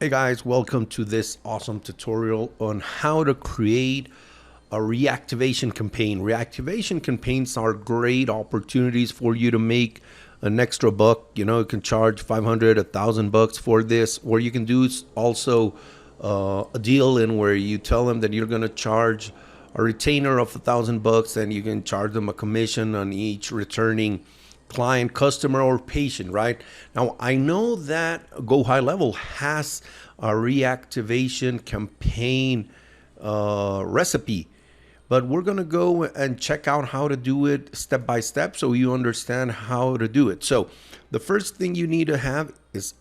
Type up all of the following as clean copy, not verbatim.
Hey guys, welcome to this awesome tutorial on how to create a reactivation campaign. Reactivation campaigns are great opportunities for you to make an extra buck. You know, you can charge 500, $1,000 for this, or you can do also a deal in where you tell them that you're going to charge a retainer of $1,000 and you can charge them a commission on each returning client, customer, or patient, right? Now, I know that Go Highlevel has a reactivation campaign recipe, but we're going to go and check out how to do it step by step so you understand how to do it. So the first thing you need to have is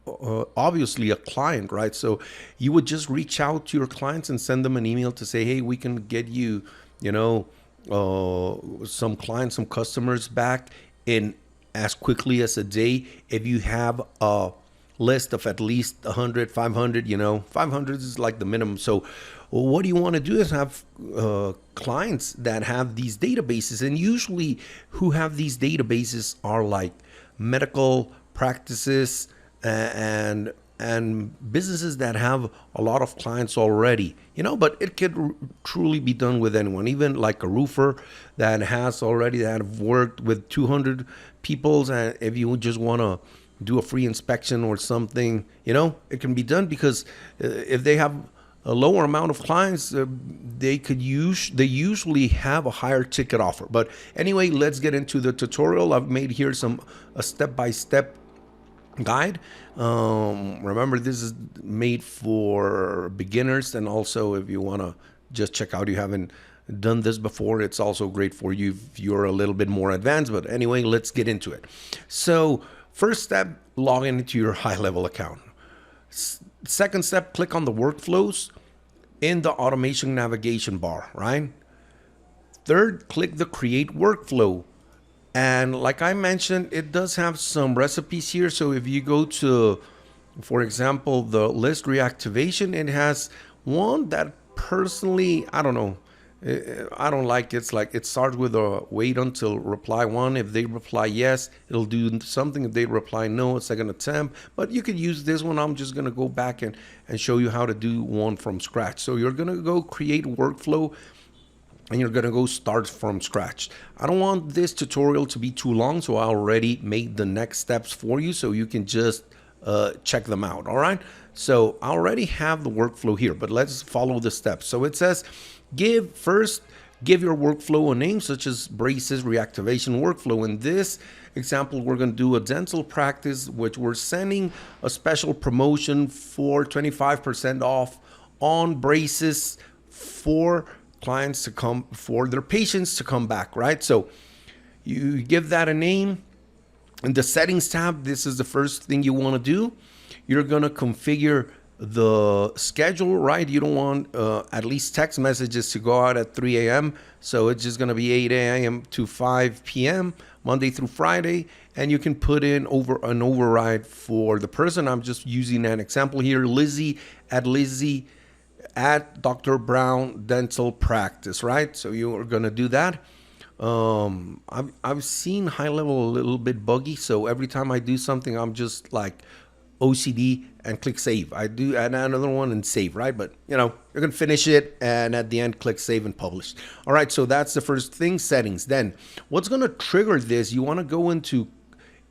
obviously a client, right? So you would just reach out to your clients and send them an email to say, hey, we can get you, some clients, some customers back in as quickly as a day. If you have a list of at least 100, 500, 500 is like the minimum. So what you want to do is have clients that have these databases, and usually who have these databases are like medical practices and businesses that have a lot of clients already, but it could truly be done with anyone, even like a roofer that have worked with 200 people. And if you just want to do a free inspection or something, it can be done, because if they have a lower amount of clients, they usually have a higher ticket offer. But anyway, let's get into the tutorial. I've made here a step-by-step guide. Remember, this is made for beginners, and also if you want to just check out, you haven't done this before, it's also great for you if you're a little bit more advanced. But anyway, let's get into it. So first step, log into your Highlevel account. Second step, click on the workflows in the automation navigation bar, right? Third, click the create workflow. And like I mentioned, it does have some recipes here. So if you go to, for example, the list reactivation, it has one that personally, I don't know, I don't like. It's like it starts with a wait until reply one. If they reply yes, it'll do something. If they reply no, it's second attempt. But you could use this one. I'm just going to go back and show you how to do one from scratch. So you're going to go create workflow, and you're going to go start from scratch. I don't want this tutorial to be too long, so I already made the next steps for you so you can just check them out. All right. So I already have the workflow here, but let's follow the steps. So it says, give your workflow a name, such as braces reactivation workflow. In this example, we're going to do a dental practice, which we're sending a special promotion for 25% off on braces for clients to come, for their patients to come back, right? So you give that a name. In the settings tab, this is the first thing you want to do. You're going to configure the schedule, right? You don't want at least text messages to go out at 3 a.m. So it's just going to be 8 a.m. to 5 p.m. Monday through Friday. And you can put in an override for the person. I'm just using an example here. Lizzie at Dr. Brown Dental Practice, right? So you are going to do that. I've seen Highlevel a little bit buggy, so every time I do something, I'm just like OCD and click save. I do add another one and save, right? But you're going to finish it, and at the end, click save and publish. All right, so that's the first thing, settings. Then what's going to trigger this? You want to go into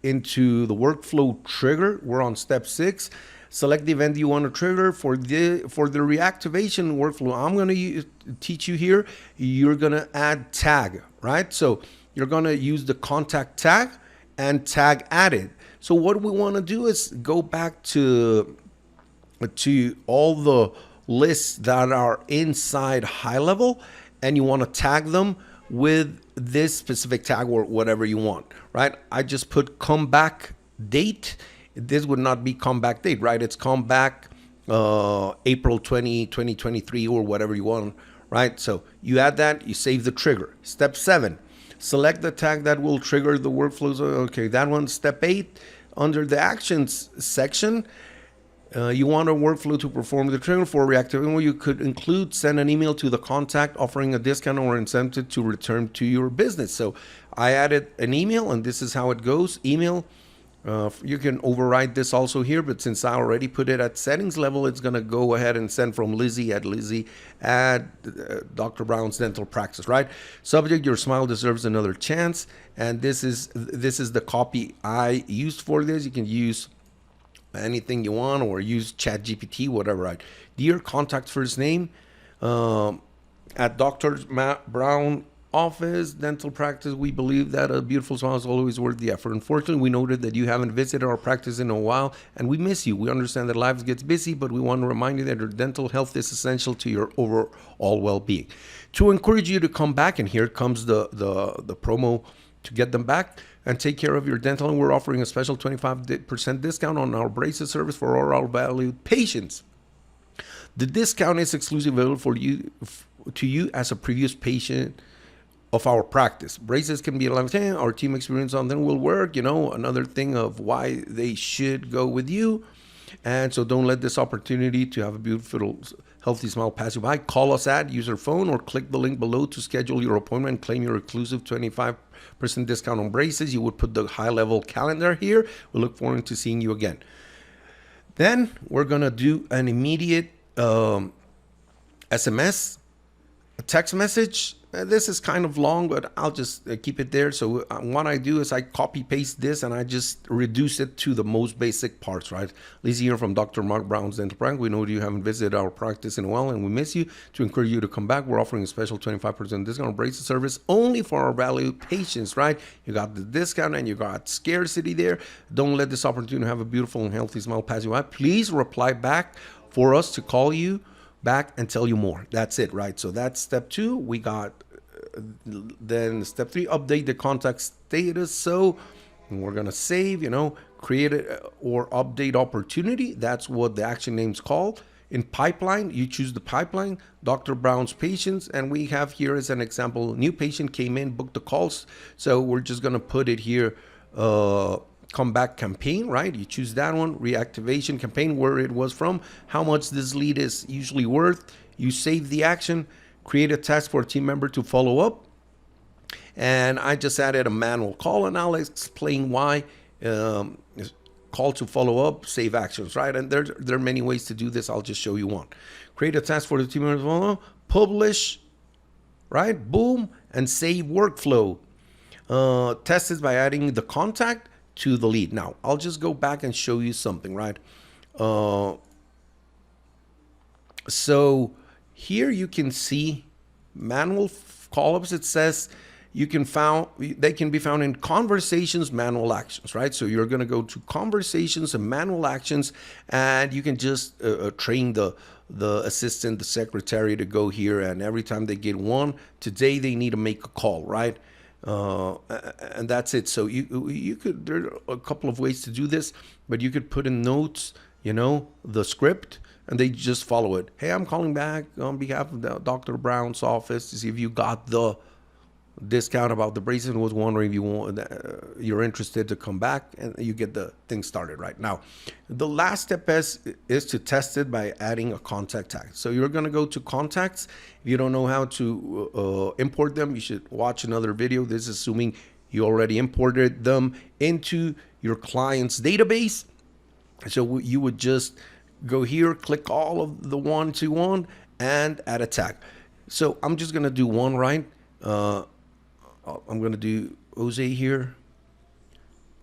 the workflow trigger. We're on step 6. Select the event you want to trigger for the reactivation workflow. I'm going to teach you here. You're going to add tag, right? So you're going to use the contact tag and tag added. So what we want to do is go back to all the lists that are inside Highlevel, and you want to tag them with this specific tag or whatever you want, right? I just put come back date. This would not be come back date, right? It's come back April 2023 or whatever you want, right? So you add that, you save the trigger. Step 7, select the tag that will trigger the workflows. Okay, that one. Step 8, under the actions section, you want a workflow to perform the trigger for reactivation. You could include send an email to the contact offering a discount or incentive to return to your business. So I added an email, and this is how it goes. Email You can override this also here, but since I already put it at settings level, it's going to go ahead and send from Lizzie at Dr. Brown's Dental Practice, right? Subject, your smile deserves another chance. And this is the copy I used for this. You can use anything you want or use ChatGPT, whatever, right? Dear contact first name, at Dr. Brown office dental practice, we believe that a beautiful smile is always worth the effort. Unfortunately, we noted that you haven't visited our practice in a while and we miss you. We understand that life gets busy, but we want to remind you that your dental health is essential to your overall well-being. To encourage you to come back, and here comes the promo to get them back and take care of your dental, and we're offering a special 25% discount on our braces service for all our valued patients. The discount is exclusively available for you to you as a previous patient of our practice. Braces can be a lifetime. Our team experience on them will work. Another thing of why they should go with you. And so don't let this opportunity to have a beautiful, healthy smile pass you by. Call us at, use your phone, or click the link below to schedule your appointment and claim your exclusive 25% discount on braces. You would put the Highlevel calendar here. We look forward to seeing you again. Then we're going to do an immediate SMS, a text message. This is kind of long, but I'll just keep it there. So what I do is I copy paste this and I just reduce it to the most basic parts, right? Lizzie here from Dr. Mark Brown's Dental Practice. We know you haven't visited our practice in a while and we miss you. To encourage you to come back, we're offering a special 25% discount on braces service only for our valued patients, right? You got the discount and you got scarcity there. Don't let this opportunity to have a beautiful and healthy smile pass you by. Please reply back for us to call you back and tell you more. That's it, right? So that's step 2. We got then step 3, update the contact status. So we're going to save, create or update opportunity. That's what the action name's called. In pipeline, you choose the pipeline, Dr. Brown's patients, and we have here as an example, new patient came in, booked the calls. So we're just going to put it here, comeback campaign, right? You choose that one, reactivation campaign, where it was from, how much this lead is usually worth. You save the action, create a task for a team member to follow up. And I just added a manual call, and I'll explain why. Call to follow up, save actions, right? And there are many ways to do this. I'll just show you one. Create a task for the team member to follow up, publish, right? Boom, and save workflow. Test this by adding the contact to the lead. Now, I'll just go back and show you something, right? So here you can see manual call-ups. It says they can be found in conversations, manual actions, right? So you're going to go to conversations and manual actions, and you can just train the assistant, the secretary to go here, and every time they get one, today they need to make a call, right? And that's it. So you could, there are a couple of ways to do this, but you could put in notes, the script, and they just follow it. Hey, I'm calling back on behalf of Dr. Brown's office to see if you got the discount about the braces and was wondering if you're interested to come back, and you get the thing started right now. The last step is to test it by adding a contact tag. So you're going to go to contacts. If you don't know how to import them, you should watch another video. This is assuming you already imported them into your client's database. So you would just go here, click all of the ones you want, and add a tag. So I'm just going to do one, right? I'm going to do Jose here.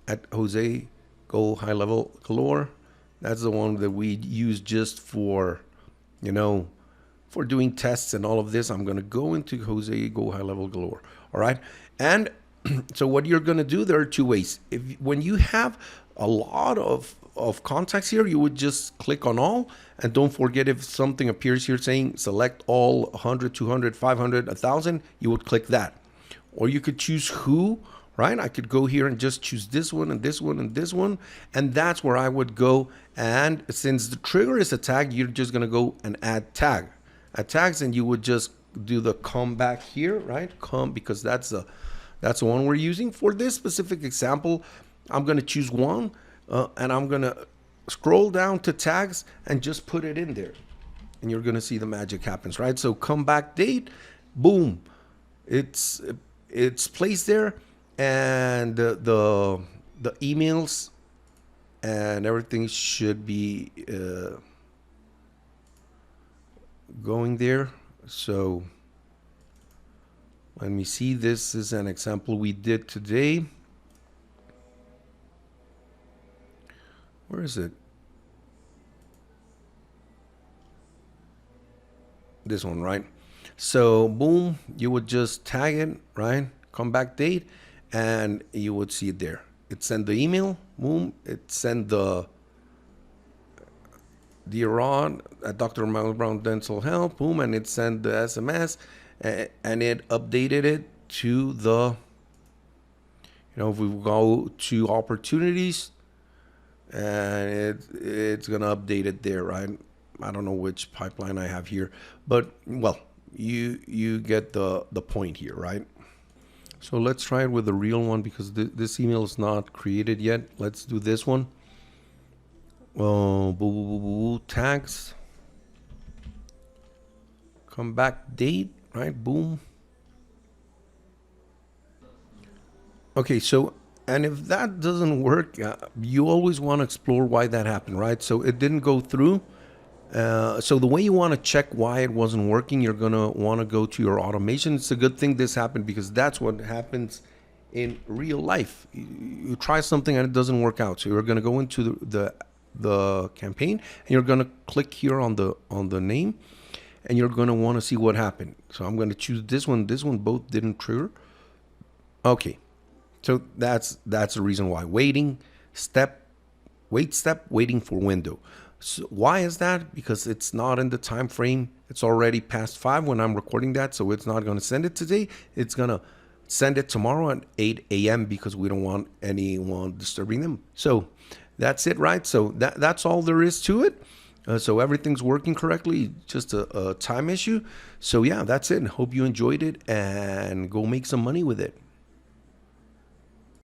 At Jose, go Highlevel Galore. That's the one that we use just for, for doing tests and all of this. I'm going to go into Jose, go Highlevel Galore. All right. And so what you're going to do, there are 2 ways. When you have a lot of contacts here, you would just click on all, and don't forget, if something appears here saying select all 100, 200, 500, 1,000, you would click that. Or you could choose who, right? I could go here and just choose this one and this one and this one, and that's where I would go. And since the trigger is a tag, you're just going to go and add tags, and you would just do the come back here, right? Come, because that's the one we're using for this specific example. I'm going to choose one, and I'm going to scroll down to tags and just put it in there, and you're going to see the magic happens, right? So come back date, boom, it's placed there, and the emails and everything should be going there. So let me see. This is an example we did today. Where is it? This one, right? So boom, you would just tag it, right? Comeback date, and you would see it there. It sent the email, boom. It sent the Dear Ron at Dr. Miles Brown Dental Health, boom, and it sent the SMS, and it updated it to the, if we go to opportunities, and it's gonna update it there, right? I don't know which pipeline I have here, but well, you get the point here, right? So let's try it with the real one because this email is not created yet. Let's do this one. Tags, come back date, right? Boom. Okay, so and if that doesn't work, you always want to explore why that happened, right? So it didn't go through. So the way you want to check why it wasn't working, you're going to want to go to your automation. It's a good thing this happened because that's what happens in real life. You try something and it doesn't work out. So you're going to go into the campaign and you're going to click here on the name and you're going to want to see what happened. So I'm going to choose this one. This one both didn't trigger. Okay. So that's the reason why. Waiting step, waiting for window. So why is that? Because it's not in the time frame. It's already past 5 when I'm recording that, so it's not going to send it today. It's going to send it tomorrow at 8 a.m. because we don't want anyone disturbing them. So that's it, right? So that's all there is to it. So everything's working correctly, just a time issue. So yeah, that's it. Hope you enjoyed it and go make some money with it.